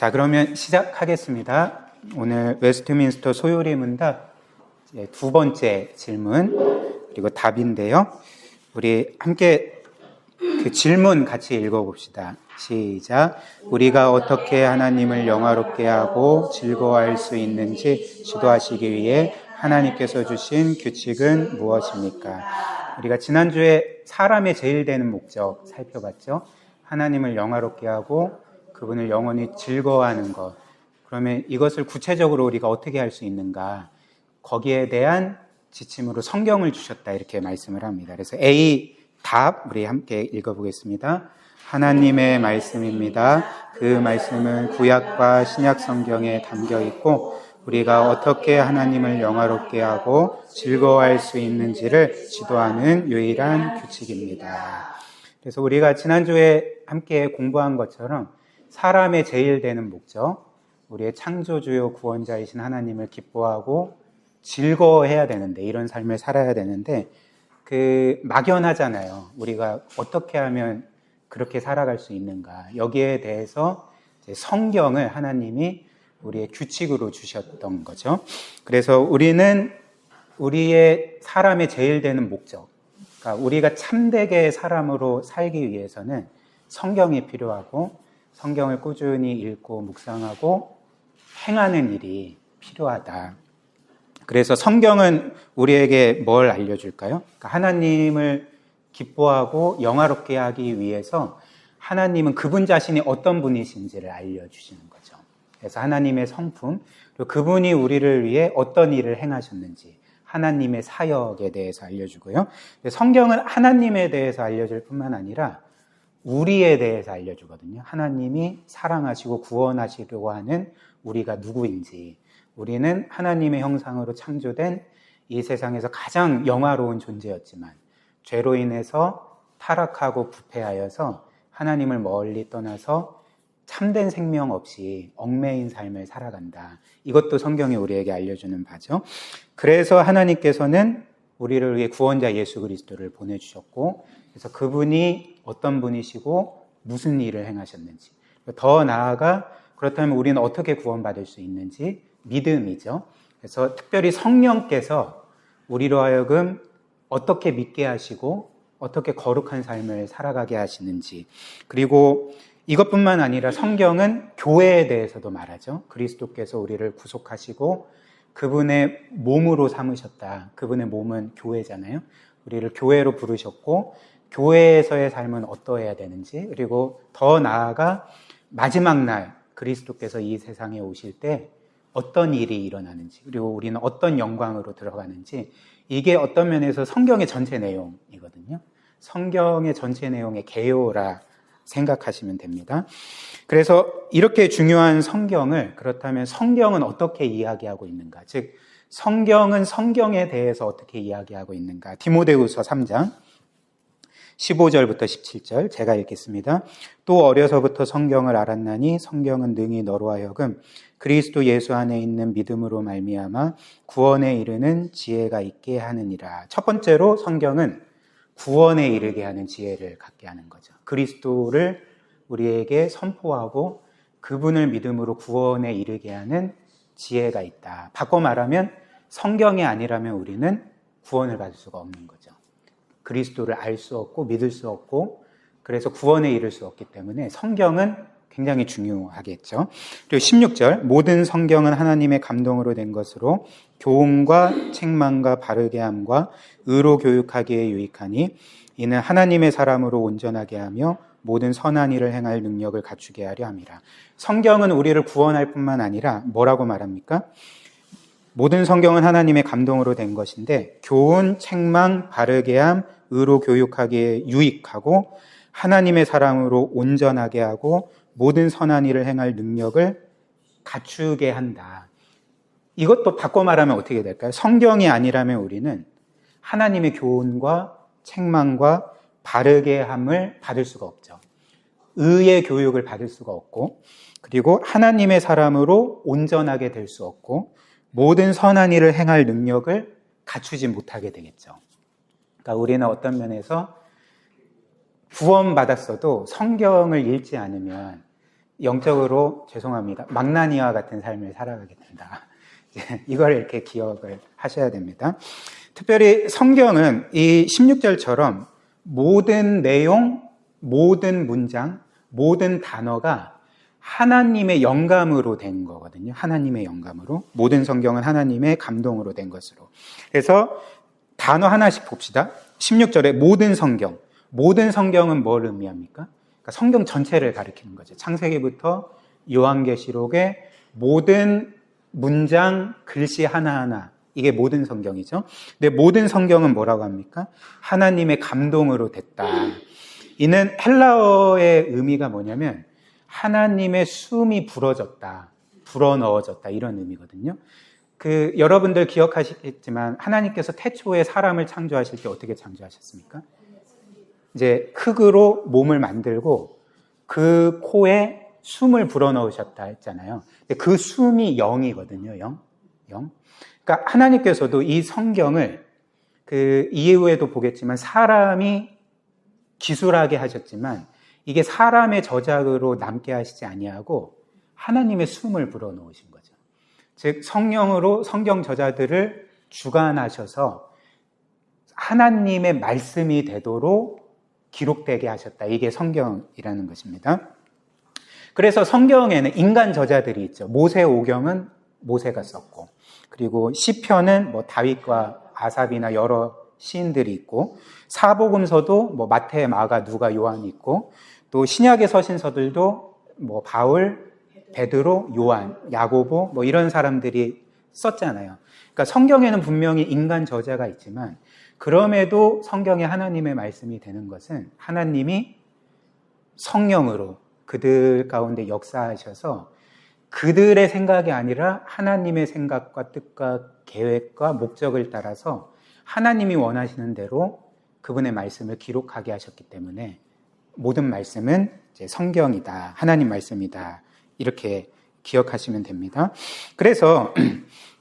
자, 그러면 시작하겠습니다. 오늘 웨스트민스터 소요리 문답 두 번째 질문 그리고 답인데요. 우리 함께 그 질문 같이 읽어봅시다. 시작. 우리가 어떻게 하나님을 영화롭게 하고 즐거워할 수 있는지 지도하시기 위해 하나님께서 주신 규칙은 무엇입니까? 우리가 지난주에 사람의 제일 되는 목적 살펴봤죠. 하나님을 영화롭게 하고 그분을 영원히 즐거워하는 것. 그러면 이것을 구체적으로 우리가 어떻게 할 수 있는가? 거기에 대한 지침으로 성경을 주셨다 이렇게 말씀을 합니다. 그래서 A 답 우리 함께 읽어보겠습니다. 하나님의 말씀입니다. 그 말씀은 구약과 신약 성경에 담겨 있고 우리가 어떻게 하나님을 영화롭게 하고 즐거워할 수 있는지를 지도하는 유일한 규칙입니다. 그래서 우리가 지난주에 함께 공부한 것처럼 사람의 제일 되는 목적, 우리의 창조주요 구원자이신 하나님을 기뻐하고 즐거워해야 되는데, 이런 삶을 살아야 되는데 막연하잖아요. 우리가 어떻게 하면 그렇게 살아갈 수 있는가. 여기에 대해서 성경을 하나님이 우리의 규칙으로 주셨던 거죠. 그래서 우리는 우리의 사람의 제일 되는 목적, 그러니까 우리가 참되게 사람으로 살기 위해서는 성경이 필요하고 성경을 꾸준히 읽고 묵상하고 행하는 일이 필요하다. 그래서 성경은 우리에게 뭘 알려줄까요? 그러니까 하나님을 기뻐하고 영화롭게 하기 위해서 하나님은 그분 자신이 어떤 분이신지를 알려주시는 거죠. 그래서 하나님의 성품, 그리고 그분이 우리를 위해 어떤 일을 행하셨는지 하나님의 사역에 대해서 알려주고요. 성경은 하나님에 대해서 알려줄 뿐만 아니라 우리에 대해서 알려주거든요. 하나님이 사랑하시고 구원하시려고 하는 우리가 누구인지, 우리는 하나님의 형상으로 창조된 이 세상에서 가장 영화로운 존재였지만 죄로 인해서 타락하고 부패하여서 하나님을 멀리 떠나서 참된 생명 없이 얽매인 삶을 살아간다. 이것도 성경이 우리에게 알려주는 바죠. 그래서 하나님께서는 우리를 위해 구원자 예수 그리스도를 보내주셨고, 그래서 그분이 어떤 분이시고 무슨 일을 행하셨는지, 더 나아가 그렇다면 우리는 어떻게 구원받을 수 있는지 믿음이죠. 그래서 특별히 성령께서 우리로 하여금 어떻게 믿게 하시고 어떻게 거룩한 삶을 살아가게 하시는지, 그리고 이것뿐만 아니라 성경은 교회에 대해서도 말하죠. 그리스도께서 우리를 구속하시고 그분의 몸으로 삼으셨다. 그분의 몸은 교회잖아요. 우리를 교회로 부르셨고 교회에서의 삶은 어떠해야 되는지, 그리고 더 나아가 마지막 날 그리스도께서 이 세상에 오실 때 어떤 일이 일어나는지, 그리고 우리는 어떤 영광으로 들어가는지, 이게 어떤 면에서 성경의 전체 내용이거든요. 성경의 전체 내용의 개요라 생각하시면 됩니다. 그래서 이렇게 중요한 성경을, 그렇다면 성경은 어떻게 이야기하고 있는가? 즉 성경은 성경에 대해서 어떻게 이야기하고 있는가? 디모데후서 3장 15절부터 17절 제가 읽겠습니다. 또 어려서부터 성경을 알았나니 성경은 능히 너로 하여금 그리스도 예수 안에 있는 믿음으로 말미암아 구원에 이르는 지혜가 있게 하느니라. 첫 번째로 성경은 구원에 이르게 하는 지혜를 갖게 하는 거죠. 그리스도를 우리에게 선포하고 그분을 믿음으로 구원에 이르게 하는 지혜가 있다. 바꿔 말하면 성경이 아니라면 우리는 구원을 받을 수가 없는 거죠. 그리스도를 알 수 없고 믿을 수 없고, 그래서 구원에 이를 수 없기 때문에 성경은 굉장히 중요하겠죠. 그리고 16절, 모든 성경은 하나님의 감동으로 된 것으로 교훈과 책망과 바르게 함과 의로 교육하기에 유익하니 이는 하나님의 사람으로 온전하게 하며 모든 선한 일을 행할 능력을 갖추게 하려 함이라. 성경은 우리를 구원할 뿐만 아니라 뭐라고 말합니까? 모든 성경은 하나님의 감동으로 된 것인데 교훈, 책망, 바르게 함, 의로 교육하기에 유익하고 하나님의 사람으로 온전하게 하고 모든 선한 일을 행할 능력을 갖추게 한다. 이것도 바꿔 말하면 어떻게 될까요? 성경이 아니라면 우리는 하나님의 교훈과 책망과 바르게 함을 받을 수가 없죠. 의의 교육을 받을 수가 없고, 그리고 하나님의 사람으로 온전하게 될 수 없고 모든 선한 일을 행할 능력을 갖추지 못하게 되겠죠. 그러니까 우리는 어떤 면에서 구원받았어도 성경을 읽지 않으면 영적으로 죄송합니다. 망나니와 같은 삶을 살아가게 된다. 이걸 이렇게 기억을 하셔야 됩니다. 특별히 성경은 이 16절처럼 모든 내용, 모든 문장, 모든 단어가 하나님의 영감으로 된 거거든요. 하나님의 영감으로. 모든 성경은 하나님의 감동으로 된 것으로. 그래서 단어 하나씩 봅시다. 16절에 모든 성경. 모든 성경은 뭘 의미합니까? 그러니까 성경 전체를 가리키는 거죠. 창세기부터 요한계시록의 모든 문장, 글씨 하나하나. 이게 모든 성경이죠. 근데 모든 성경은 뭐라고 합니까? 하나님의 감동으로 됐다. 이는 헬라어의 의미가 뭐냐면 하나님의 숨이 불어졌다, 불어넣어졌다 이런 의미거든요. 여러분들 기억하시겠지만 하나님께서 태초에 사람을 창조하실 때 어떻게 창조하셨습니까? 이제 흙으로 몸을 만들고 그 코에 숨을 불어넣으셨다 했잖아요. 근데 그 숨이 영이거든요. 영. 그러니까 하나님께서도 이 성경을 이후에도 보겠지만 사람이 기술하게 하셨지만 이게 사람의 저작으로 남게 하시지 아니하고 하나님의 숨을 불어넣으신 거죠. 즉 성령으로 성경 저자들을 주관하셔서 하나님의 말씀이 되도록 기록되게 하셨다. 이게 성경이라는 것입니다. 그래서 성경에는 인간 저자들이 있죠. 모세오경은 모세가 썼고, 그리고 시편은 다윗과 아삽이나 여러 시인들이 있고, 사복음서도 마태, 마가, 누가, 요한이 있고, 또 신약의 서신서들도 바울, 베드로, 요한, 야고보 이런 사람들이 썼잖아요. 그러니까 성경에는 분명히 인간 저자가 있지만 그럼에도 성경에 하나님의 말씀이 되는 것은 하나님이 성령으로 그들 가운데 역사하셔서 그들의 생각이 아니라 하나님의 생각과 뜻과 계획과 목적을 따라서 하나님이 원하시는 대로 그분의 말씀을 기록하게 하셨기 때문에 모든 말씀은 이제 성경이다, 하나님 말씀이다 이렇게 기억하시면 됩니다. 그래서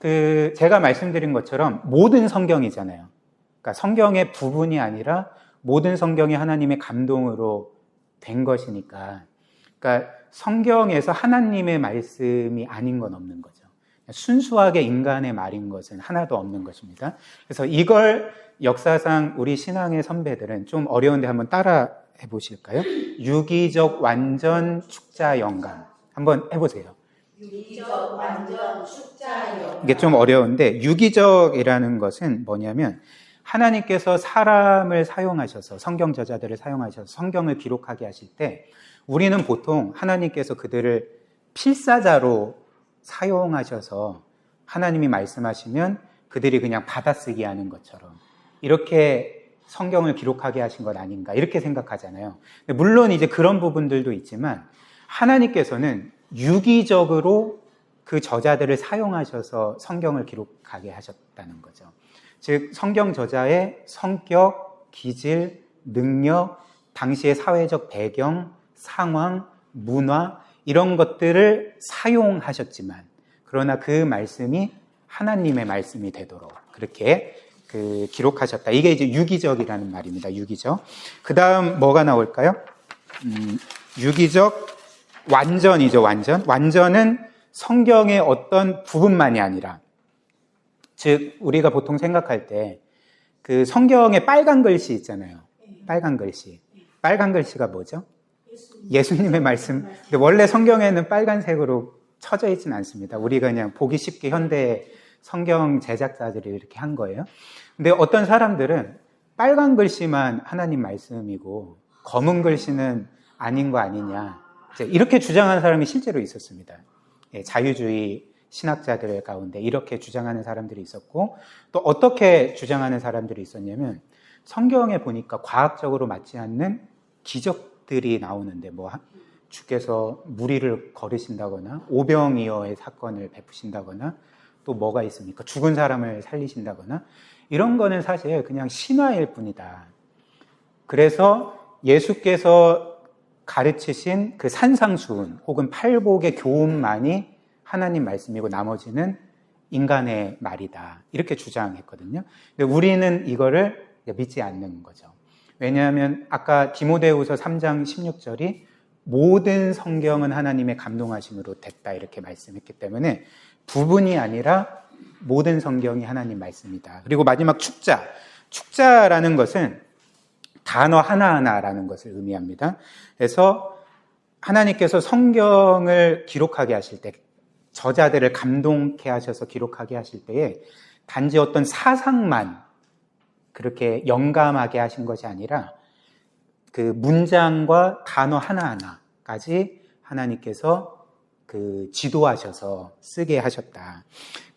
제가 말씀드린 것처럼 모든 성경이잖아요. 그러니까 성경의 부분이 아니라 모든 성경이 하나님의 감동으로 된 것이니까, 그러니까 성경에서 하나님의 말씀이 아닌 건 없는 거죠. 순수하게 인간의 말인 것은 하나도 없는 것입니다. 그래서 이걸 역사상 우리 신앙의 선배들은 좀 어려운데 한번 따라 해보실까요? 유기적 완전 축자 영감. 한번 해보세요. 유기적 완전 축자 영감. 이게 좀 어려운데 유기적이라는 것은 뭐냐면 하나님께서 사람을 사용하셔서 성경 저자들을 사용하셔서 성경을 기록하게 하실 때 우리는 보통 하나님께서 그들을 필사자로 사용하셔서 하나님이 말씀하시면 그들이 그냥 받아쓰기 하는 것처럼 이렇게 성경을 기록하게 하신 것 아닌가 이렇게 생각하잖아요. 물론 이제 그런 부분들도 있지만 하나님께서는 유기적으로 그 저자들을 사용하셔서 성경을 기록하게 하셨다는 거죠. 즉 성경 저자의 성격, 기질, 능력, 당시의 사회적 배경, 상황, 문화 이런 것들을 사용하셨지만 그러나 그 말씀이 하나님의 말씀이 되도록 그렇게 기록하셨다. 이게 이제 유기적이라는 말입니다. 유기적. 그 다음 뭐가 나올까요? 유기적 완전이죠. 완전은 성경의 어떤 부분만이 아니라 즉 우리가 보통 생각할 때 그 성경에 빨간 글씨 있잖아요. 빨간 글씨가 뭐죠? 예수님의 말씀. 근데 원래 성경에는 빨간색으로 쳐져 있지는 않습니다. 우리가 그냥 보기 쉽게 현대 성경 제작자들이 이렇게 한 거예요. 근데 어떤 사람들은 빨간 글씨만 하나님 말씀이고 검은 글씨는 아닌 거 아니냐 이렇게 주장하는 사람이 실제로 있었습니다. 자유주의 신학자들 가운데 이렇게 주장하는 사람들이 있었고 또 어떻게 주장하는 사람들이 있었냐면 성경에 보니까 과학적으로 맞지 않는 기적들이 나오는데 주께서 무리를 거르신다거나 오병이어의 사건을 베푸신다거나 또 뭐가 있습니까? 죽은 사람을 살리신다거나 이런 거는 사실 그냥 신화일 뿐이다. 그래서 예수께서 가르치신 그 산상수훈 혹은 팔복의 교훈만이 하나님 말씀이고 나머지는 인간의 말이다. 이렇게 주장했거든요. 근데 우리는 이거를 믿지 않는 거죠. 왜냐하면 아까 디모데후서 3장 16절이 모든 성경은 하나님의 감동하심으로 됐다 이렇게 말씀했기 때문에 부분이 아니라 모든 성경이 하나님 말씀이다. 그리고 마지막 축자. 축자라는 것은 단어 하나하나라는 것을 의미합니다. 그래서 하나님께서 성경을 기록하게 하실 때, 저자들을 감동케 하셔서 기록하게 하실 때에 단지 어떤 사상만 그렇게 영감하게 하신 것이 아니라 그 문장과 단어 하나하나까지 하나님께서 그 지도하셔서 쓰게 하셨다.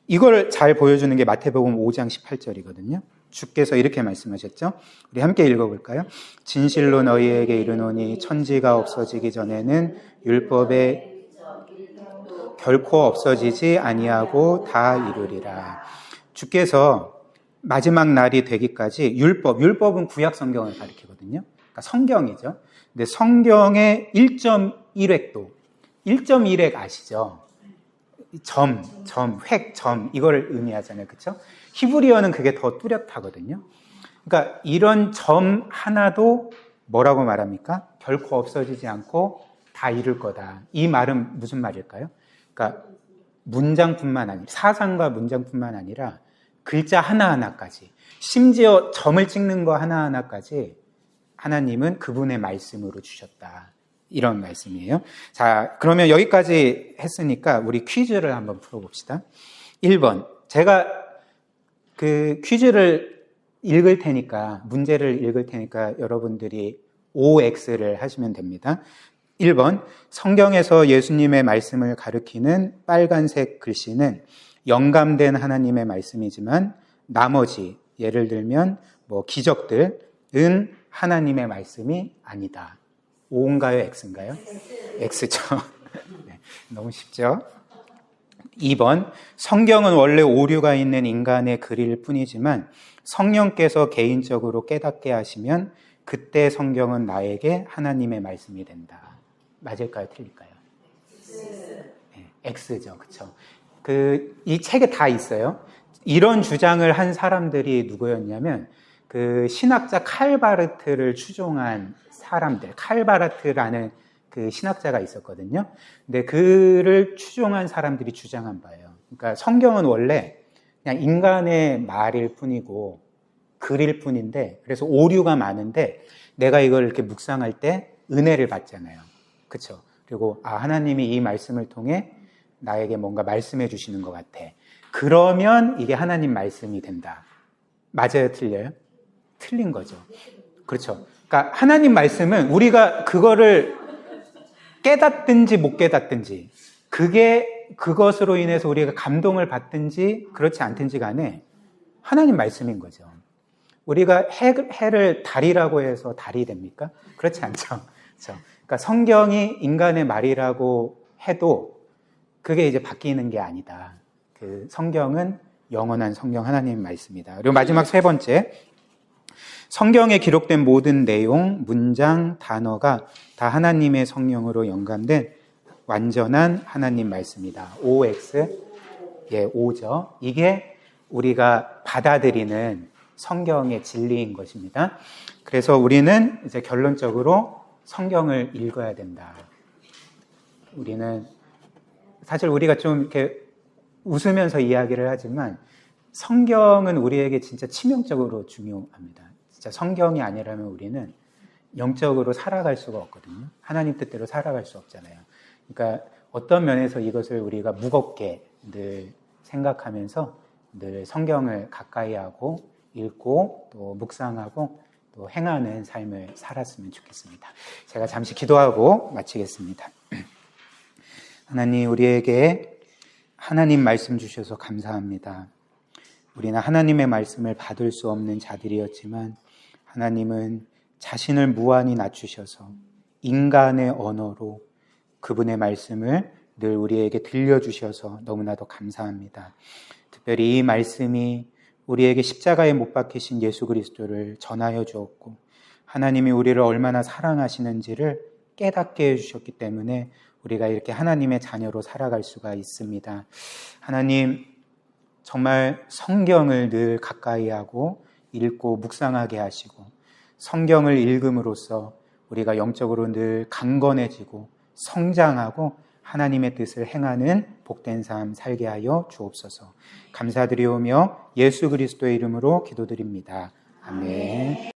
이걸 잘 보여주는 게 마태복음 5장 18절이거든요. 주께서 이렇게 말씀하셨죠. 우리 함께 읽어볼까요? 진실로 너희에게 이르노니 천지가 없어지기 전에는 율법에 결코 없어지지 아니하고 다 이루리라. 주께서 마지막 날이 되기까지 율법은 구약 성경을 가리키거든요. 그러니까 성경이죠. 근데 성경의 1.1획도 1.1획 아시죠? 점, 획, 점 이걸 의미하잖아요. 그렇죠? 히브리어는 그게 더 뚜렷하거든요. 그러니까 이런 점 하나도 뭐라고 말합니까? 결코 없어지지 않고 다 이룰 거다. 이 말은 무슨 말일까요? 그러니까 문장뿐만 아니라 사상과 문장뿐만 아니라 글자 하나하나까지 심지어 점을 찍는 거 하나하나까지 하나님은 그분의 말씀으로 주셨다. 이런 말씀이에요. 자, 그러면 여기까지 했으니까 우리 퀴즈를 한번 풀어봅시다. 1번. 제가 그 퀴즈를 읽을 테니까, 문제를 읽을 테니까 여러분들이 OX를 하시면 됩니다. 1번. 성경에서 예수님의 말씀을 가리키는 빨간색 글씨는 영감된 하나님의 말씀이지만 나머지, 예를 들면 뭐 기적들은 하나님의 말씀이 아니다. O인가요? X인가요? X죠. 네, 너무 쉽죠? 2번, 성경은 원래 오류가 있는 인간의 글일 뿐이지만 성령께서 개인적으로 깨닫게 하시면 그때 성경은 나에게 하나님의 말씀이 된다. 맞을까요? 틀릴까요? 네, X죠. 그렇죠? 이 책에 다 있어요. 이런 주장을 한 사람들이 누구였냐면 그 신학자 칼바르트를 추종한 사람들, 칼바르트라는 그 신학자가 있었거든요. 근데 그를 추종한 사람들이 주장한 바예요. 그러니까 성경은 원래 그냥 인간의 말일 뿐이고 글일 뿐인데, 그래서 오류가 많은데 내가 이걸 이렇게 묵상할 때 은혜를 받잖아요. 그렇죠? 그리고 하나님이 이 말씀을 통해 나에게 뭔가 말씀해 주시는 것 같아. 그러면 이게 하나님 말씀이 된다. 맞아요? 틀려요? 틀린 거죠. 그렇죠? 그러니까 하나님 말씀은 우리가 그거를 깨닫든지 못 깨닫든지, 그것으로 인해서 우리가 감동을 받든지 그렇지 않든지 간에 하나님 말씀인 거죠. 우리가 해를 달이라고 해서 달이 됩니까? 그렇지 않죠. 그렇죠? 그러니까 성경이 인간의 말이라고 해도 그게 이제 바뀌는 게 아니다. 그 성경은 영원한 성경 하나님의 말씀이다. 그리고 마지막 세 번째, 성경에 기록된 모든 내용, 문장, 단어가 다 하나님의 성령으로 영감된 완전한 하나님 말씀이다. OX, 예, O죠. 이게 우리가 받아들이는 성경의 진리인 것입니다. 그래서 우리는 이제 결론적으로 성경을 읽어야 된다. 사실 우리가 좀 이렇게 웃으면서 이야기를 하지만 성경은 우리에게 진짜 치명적으로 중요합니다. 진짜 성경이 아니라면 우리는 영적으로 살아갈 수가 없거든요. 하나님 뜻대로 살아갈 수 없잖아요. 그러니까 어떤 면에서 이것을 우리가 무겁게 늘 생각하면서 늘 성경을 가까이 하고 읽고 또 묵상하고 또 행하는 삶을 살았으면 좋겠습니다. 제가 잠시 기도하고 마치겠습니다. 하나님, 우리에게 하나님 말씀 주셔서 감사합니다. 우리는 하나님의 말씀을 받을 수 없는 자들이었지만 하나님은 자신을 무한히 낮추셔서 인간의 언어로 그분의 말씀을 늘 우리에게 들려주셔서 너무나도 감사합니다. 특별히 이 말씀이 우리에게 십자가에 못 박히신 예수 그리스도를 전하여 주었고 하나님이 우리를 얼마나 사랑하시는지를 깨닫게 해주셨기 때문에 우리가 이렇게 하나님의 자녀로 살아갈 수가 있습니다. 하나님, 정말 성경을 늘 가까이 하고 읽고 묵상하게 하시고 성경을 읽음으로써 우리가 영적으로 늘 강건해지고 성장하고 하나님의 뜻을 행하는 복된 삶 살게 하여 주옵소서. 감사드리오며 예수 그리스도의 이름으로 기도드립니다. 아멘.